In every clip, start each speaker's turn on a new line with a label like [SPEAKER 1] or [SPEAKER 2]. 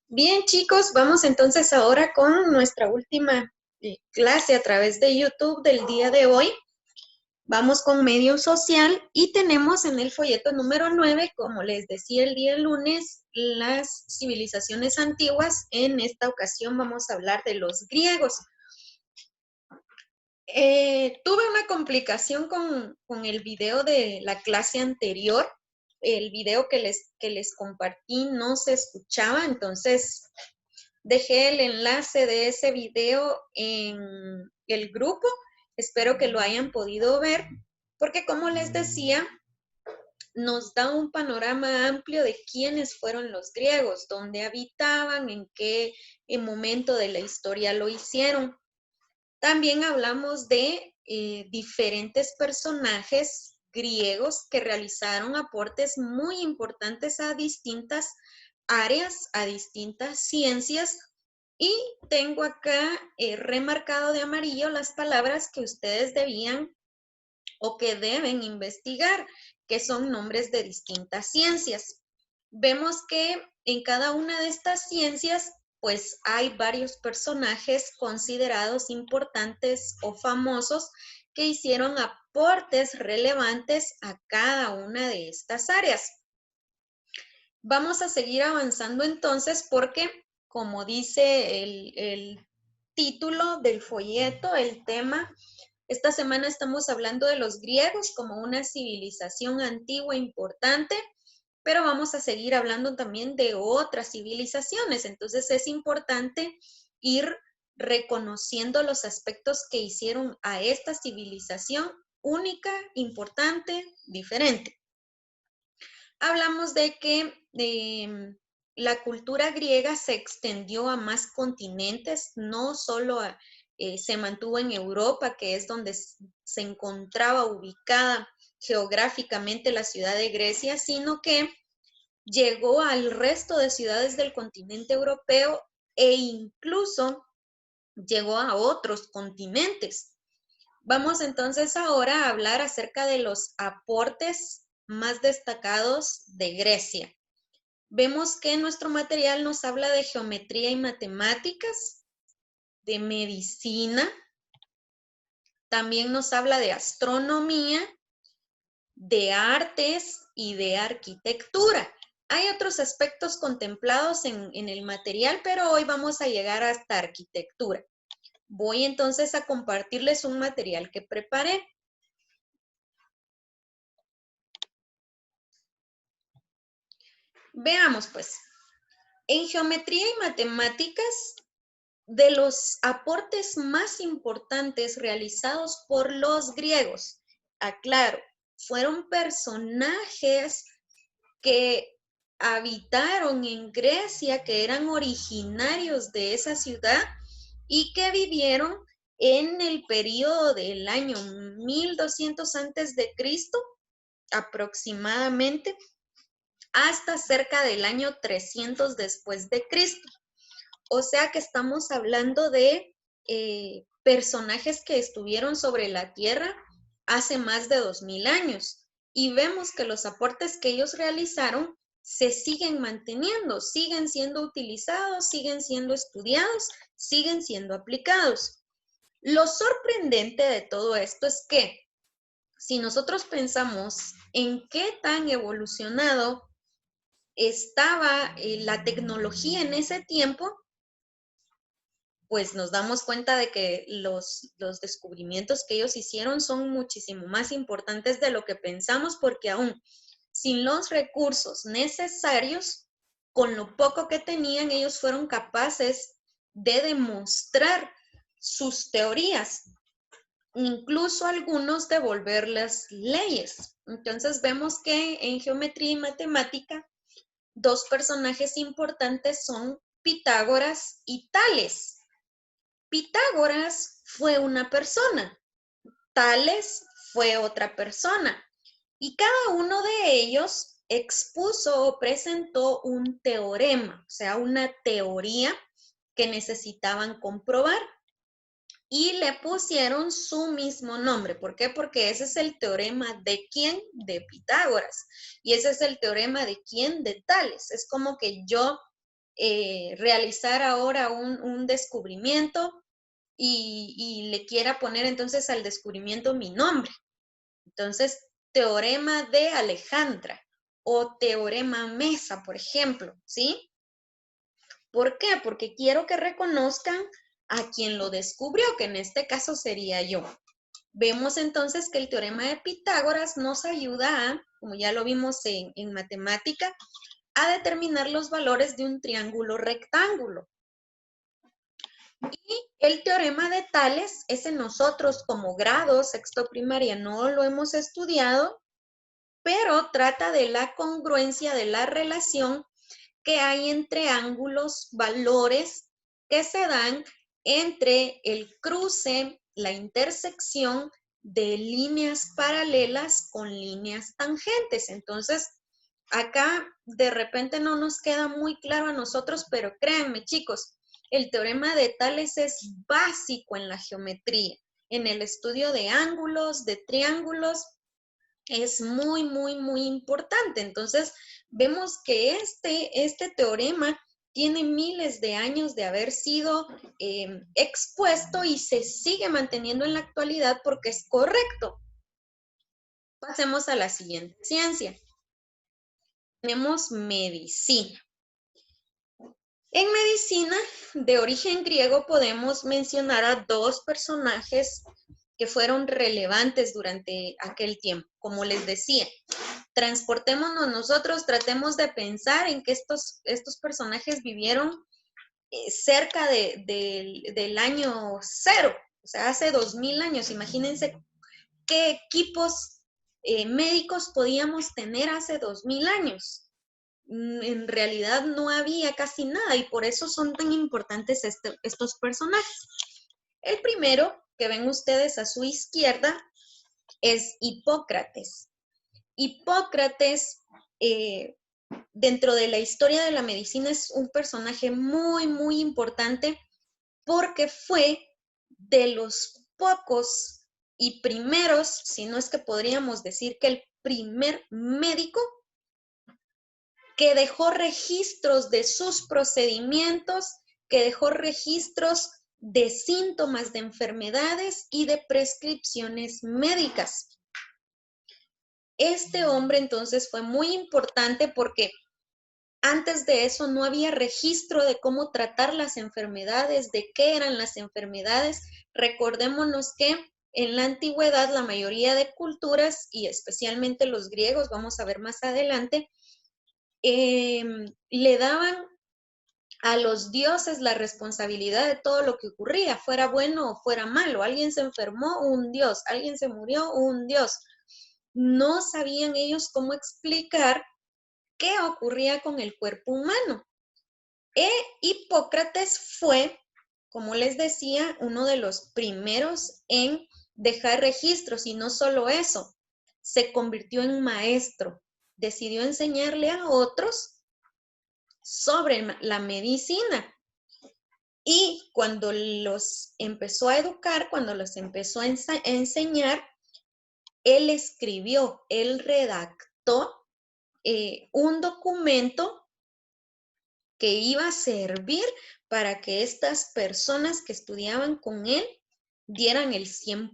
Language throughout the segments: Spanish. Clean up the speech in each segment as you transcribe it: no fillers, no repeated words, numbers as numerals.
[SPEAKER 1] Bien, chicos, vamos entonces ahora con nuestra última clase a través de YouTube del día de hoy. Vamos con medio social y tenemos en el folleto número 9, como les decía el día lunes, las civilizaciones antiguas. En esta ocasión vamos a hablar de los griegos. Tuve una complicación con el video de la clase anterior. El video que les compartí no se escuchaba, entonces dejé el enlace de ese video en el grupo. Espero que lo hayan podido ver, porque como les decía, nos da un panorama amplio de quiénes fueron los griegos, dónde habitaban, en qué momento de la historia lo hicieron. También hablamos de diferentes personajes griegos que realizaron aportes muy importantes a distintas áreas, a distintas ciencias. Y tengo acá remarcado de amarillo las palabras que ustedes debían o que deben investigar, que son nombres de distintas ciencias. Vemos que en cada una de estas ciencias pues hay varios personajes considerados importantes o famosos que hicieron aportes relevantes a cada una de estas áreas. Vamos a seguir avanzando entonces porque, como dice el título del folleto, el tema, esta semana estamos hablando de los griegos como una civilización antigua importante, pero vamos a seguir hablando también de otras civilizaciones. Entonces es importante ir reconociendo los aspectos que hicieron a esta civilización única, importante, diferente. Hablamos de que la cultura griega se extendió a más continentes, no solo se mantuvo en Europa, que es donde se encontraba ubicada geográficamente la ciudad de Grecia, sino que llegó al resto de ciudades del continente europeo e incluso llegó a otros continentes. Vamos entonces ahora a hablar acerca de los aportes más destacados de Grecia. Vemos que nuestro material nos habla de geometría y matemáticas, de medicina, también nos habla de astronomía, de artes y de arquitectura. Hay otros aspectos contemplados en el material, pero hoy vamos a llegar hasta arquitectura. Voy entonces a compartirles un material que preparé. Veamos pues, en geometría y matemáticas, de los aportes más importantes realizados por los griegos, aclaro, fueron personajes que habitaron en Grecia, que eran originarios de esa ciudad y que vivieron en el periodo del año 1200 antes de Cristo aproximadamente hasta cerca del año 300 después de Cristo. O sea que estamos hablando de personajes que estuvieron sobre la Tierra hace más de 2000 años. Y vemos que los aportes que ellos realizaron se siguen manteniendo, siguen siendo utilizados, siguen siendo estudiados, siguen siendo aplicados. Lo sorprendente de todo esto es que si nosotros pensamos en qué tan evolucionado estaba la tecnología en ese tiempo, pues nos damos cuenta de que los descubrimientos que ellos hicieron son muchísimo más importantes de lo que pensamos, porque aún sin los recursos necesarios, con lo poco que tenían, ellos fueron capaces de demostrar sus teorías, incluso algunos de volverlas leyes. Entonces vemos que en geometría y matemática, dos personajes importantes son Pitágoras y Tales. Pitágoras fue una persona, Tales fue otra persona, y cada uno de ellos expuso o presentó un teorema, o sea, una teoría que necesitaban comprobar, y le pusieron su mismo nombre. ¿Por qué? Porque ese es el teorema de quién, de Pitágoras, y ese es el teorema de quién, de Tales. Es como que yo realizar ahora un descubrimiento y le quiera poner entonces al descubrimiento mi nombre. Entonces, teorema de Alejandra o teorema Mesa, por ejemplo, ¿sí? ¿Por qué? Porque quiero que reconozcan a quien lo descubrió, que en este caso sería yo. Vemos entonces que el teorema de Pitágoras nos ayuda a, como ya lo vimos en matemática, a determinar los valores de un triángulo rectángulo. Y el teorema de Tales, ese nosotros como grado sexto primaria no lo hemos estudiado, pero trata de la congruencia de la relación que hay entre ángulos, valores que se dan entre el cruce, la intersección de líneas paralelas con líneas tangentes. Entonces, acá de repente no nos queda muy claro a nosotros, pero créanme, chicos, el teorema de Tales es básico en la geometría, en el estudio de ángulos, de triángulos, es muy, muy, muy importante. Entonces, vemos que este teorema tiene miles de años de haber sido expuesto y se sigue manteniendo en la actualidad porque es correcto. Pasemos a la siguiente ciencia. Tenemos medicina. En medicina, de origen griego, podemos mencionar a dos personajes que fueron relevantes durante aquel tiempo. Como les decía, transportémonos nosotros, tratemos de pensar en que estos personajes vivieron cerca del año cero, o sea, hace 2000 años. Imagínense qué equipos médicos podíamos tener hace 2000 años. En realidad no había casi nada y por eso son tan importantes estos personajes. El primero que ven ustedes a su izquierda es Hipócrates. Hipócrates, dentro de la historia de la medicina, es un personaje muy, muy importante porque fue de los pocos y primeros, si no es que podríamos decir que el primer médico que dejó registros de sus procedimientos, que dejó registros de síntomas de enfermedades y de prescripciones médicas. Este hombre entonces fue muy importante porque antes de eso no había registro de cómo tratar las enfermedades, de qué eran las enfermedades. Recordémonos que en la antigüedad la mayoría de culturas, y especialmente los griegos, vamos a ver más adelante, le daban a los dioses la responsabilidad de todo lo que ocurría, fuera bueno o fuera malo. Alguien se enfermó, un dios. Alguien se murió, un dios. No sabían ellos cómo explicar qué ocurría con el cuerpo humano. Hipócrates fue, como les decía, uno de los primeros en dejar registros, y no solo eso, se convirtió en maestro. Decidió enseñarle a otros sobre la medicina. Y cuando los empezó a educar, cuando los empezó a enseñar, él escribió, él redactó un documento que iba a servir para que estas personas que estudiaban con él dieran el 100%.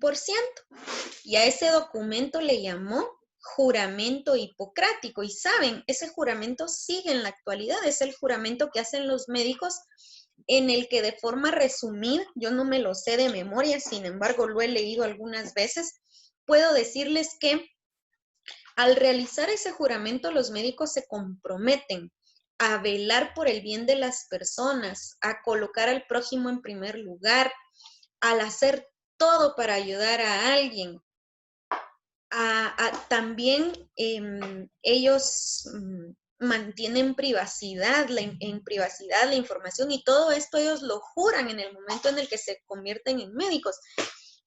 [SPEAKER 1] Y a ese documento le llamó juramento hipocrático. Y saben, ese juramento sigue en la actualidad, es el juramento que hacen los médicos, en el que de forma resumida, yo no me lo sé de memoria, sin embargo lo he leído algunas veces, puedo decirles que al realizar ese juramento los médicos se comprometen a velar por el bien de las personas, a colocar al prójimo en primer lugar, al hacer todo para ayudar a alguien. También ellos mantienen privacidad, en privacidad la información, y todo esto ellos lo juran en el momento en el que se convierten en médicos.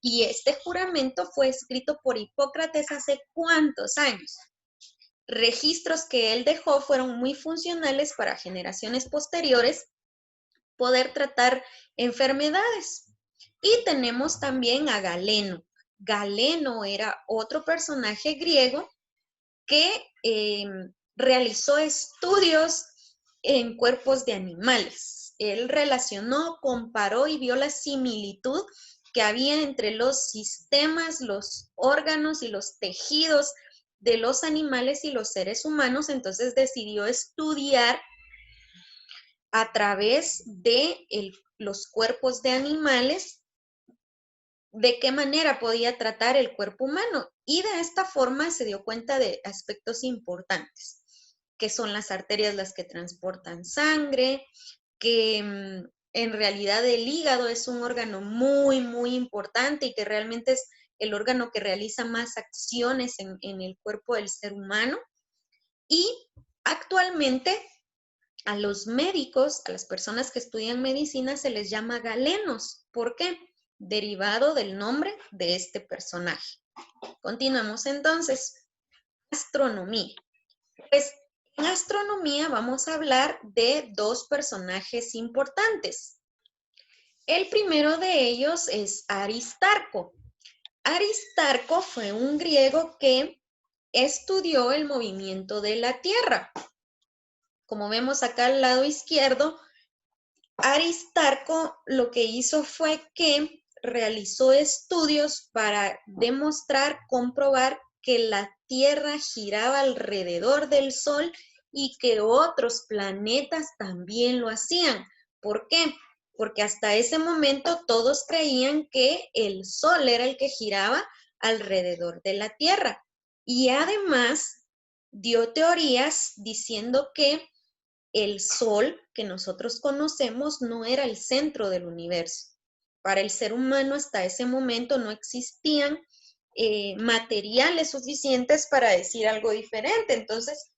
[SPEAKER 1] Y este juramento fue escrito por Hipócrates hace ¿cuántos años? Registros que él dejó fueron muy funcionales para generaciones posteriores poder tratar enfermedades. Y tenemos también a Galeno. Galeno era otro personaje griego que realizó estudios en cuerpos de animales. Él relacionó, comparó y vio la similitud que había entre los sistemas, los órganos y los tejidos de los animales y los seres humanos. Entonces decidió estudiar a través de los cuerpos de animales de qué manera podía tratar el cuerpo humano, y de esta forma se dio cuenta de aspectos importantes, que son las arterias las que transportan sangre, que en realidad el hígado es un órgano muy, muy importante y que realmente es el órgano que realiza más acciones en el cuerpo del ser humano. Y actualmente a los médicos, a las personas que estudian medicina, se les llama galenos. ¿Por qué? Derivado del nombre de este personaje. Continuamos entonces. Astronomía. Pues en astronomía vamos a hablar de dos personajes importantes. El primero de ellos es Aristarco. Aristarco fue un griego que estudió el movimiento de la Tierra. Como vemos acá al lado izquierdo, Aristarco lo que hizo fue que realizó estudios para demostrar, comprobar que la Tierra giraba alrededor del Sol y que otros planetas también lo hacían. ¿Por qué? Porque hasta ese momento todos creían que el Sol era el que giraba alrededor de la Tierra. Y además dio teorías diciendo que el Sol que nosotros conocemos no era el centro del universo. Para el ser humano hasta ese momento no existían materiales suficientes para decir algo diferente. Entonces,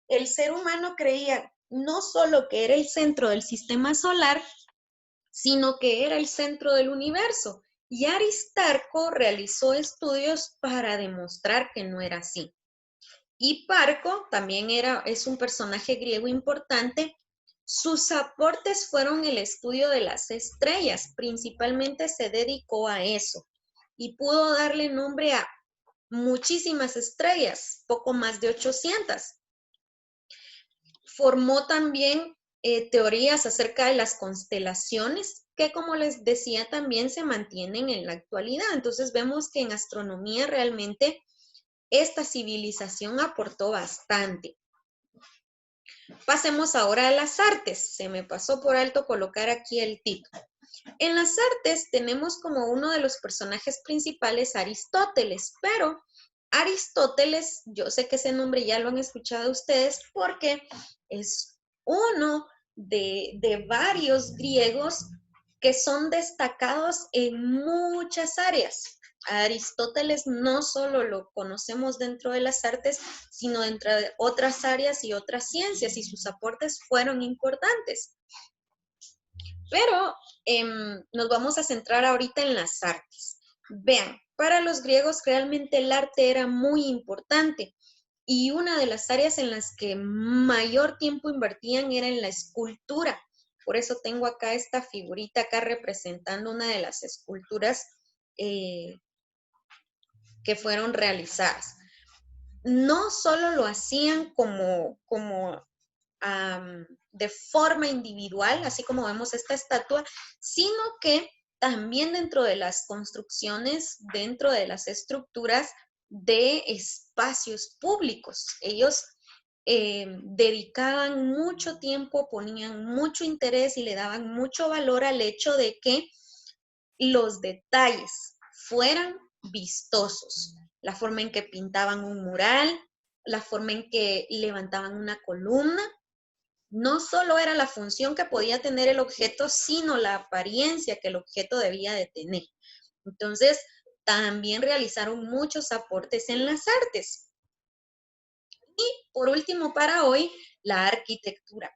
[SPEAKER 1] el ser humano creía no solo que era el centro del sistema solar, sino que era el centro del universo. Y Aristarco realizó estudios para demostrar que no era así. Hiparco también es un personaje griego importante. Sus aportes fueron el estudio de las estrellas, principalmente se dedicó a eso y pudo darle nombre a muchísimas estrellas, poco más de 800. Formó también teorías acerca de las constelaciones, que como les decía también se mantienen en la actualidad. Entonces vemos que en astronomía realmente esta civilización aportó bastante. Pasemos ahora a las artes. Se me pasó por alto colocar aquí el título. En las artes tenemos como uno de los personajes principales Aristóteles, pero Aristóteles, yo sé que ese nombre ya lo han escuchado ustedes porque es uno de varios griegos que son destacados en muchas áreas. A Aristóteles no solo lo conocemos dentro de las artes, sino dentro de otras áreas y otras ciencias, y sus aportes fueron importantes. Pero nos vamos a centrar ahorita en las artes. Vean, para los griegos realmente el arte era muy importante y una de las áreas en las que mayor tiempo invertían era en la escultura. Por eso tengo acá esta figurita acá representando una de las esculturas que fueron realizadas. No solo lo hacían como de forma individual, así como vemos esta estatua, sino que también dentro de las construcciones, dentro de las estructuras de espacios públicos. Ellos dedicaban mucho tiempo, ponían mucho interés y le daban mucho valor al hecho de que los detalles fueran vistosos. La forma en que pintaban un mural, la forma en que levantaban una columna, no solo era la función que podía tener el objeto, sino la apariencia que el objeto debía de tener. Entonces, también realizaron muchos aportes en las artes. Y por último, para hoy, la arquitectura.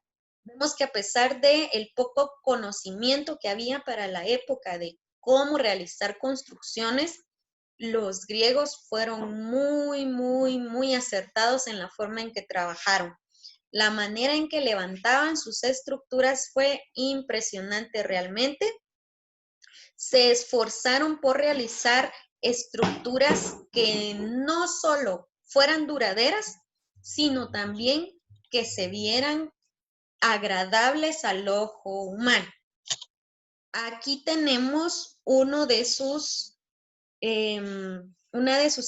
[SPEAKER 1] Vemos que a pesar del poco conocimiento que había para la época de cómo realizar construcciones, los griegos fueron muy acertados en la forma en que trabajaron. La manera en que levantaban sus estructuras fue impresionante realmente. Se esforzaron por realizar estructuras que no solo fueran duraderas, sino también que se vieran agradables al ojo humano. Aquí tenemos una de sus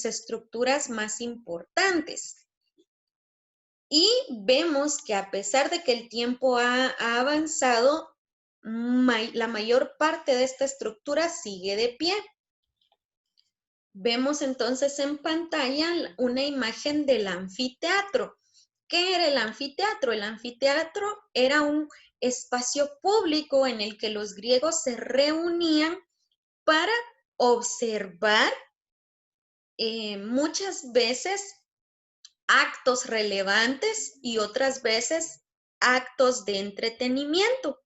[SPEAKER 1] estructuras más importantes. Y vemos que a pesar de que el tiempo ha avanzado, la mayor parte de esta estructura sigue de pie. Vemos entonces en pantalla una imagen del anfiteatro. ¿Qué era el anfiteatro? El anfiteatro era un espacio público en el que los griegos se reunían para observar muchas veces actos relevantes y otras veces actos de entretenimiento.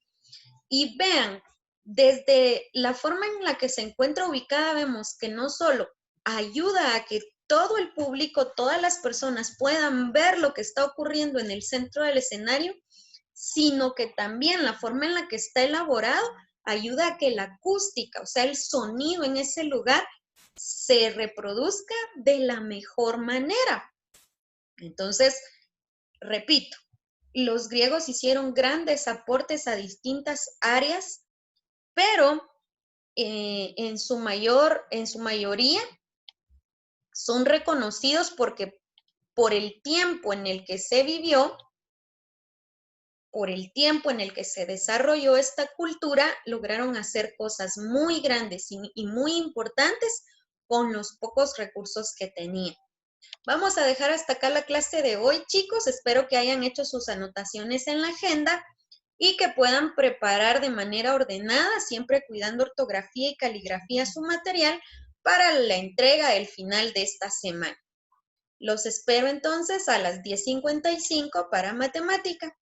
[SPEAKER 1] Y vean, desde la forma en la que se encuentra ubicada, vemos que no solo ayuda a que todo el público, todas las personas puedan ver lo que está ocurriendo en el centro del escenario, sino que también la forma en la que está elaborado ayuda a que la acústica, o sea, el sonido en ese lugar se reproduzca de la mejor manera. Entonces, repito, los griegos hicieron grandes aportes a distintas áreas, pero en su mayoría son reconocidos porque por el tiempo en el que se vivió, por el tiempo en el que se desarrolló esta cultura, lograron hacer cosas muy grandes y muy importantes con los pocos recursos que tenían. Vamos a dejar hasta acá la clase de hoy, chicos. Espero que hayan hecho sus anotaciones en la agenda y que puedan preparar de manera ordenada, siempre cuidando ortografía y caligrafía su material para la entrega el final de esta semana. Los espero entonces a las 10:55 para matemática.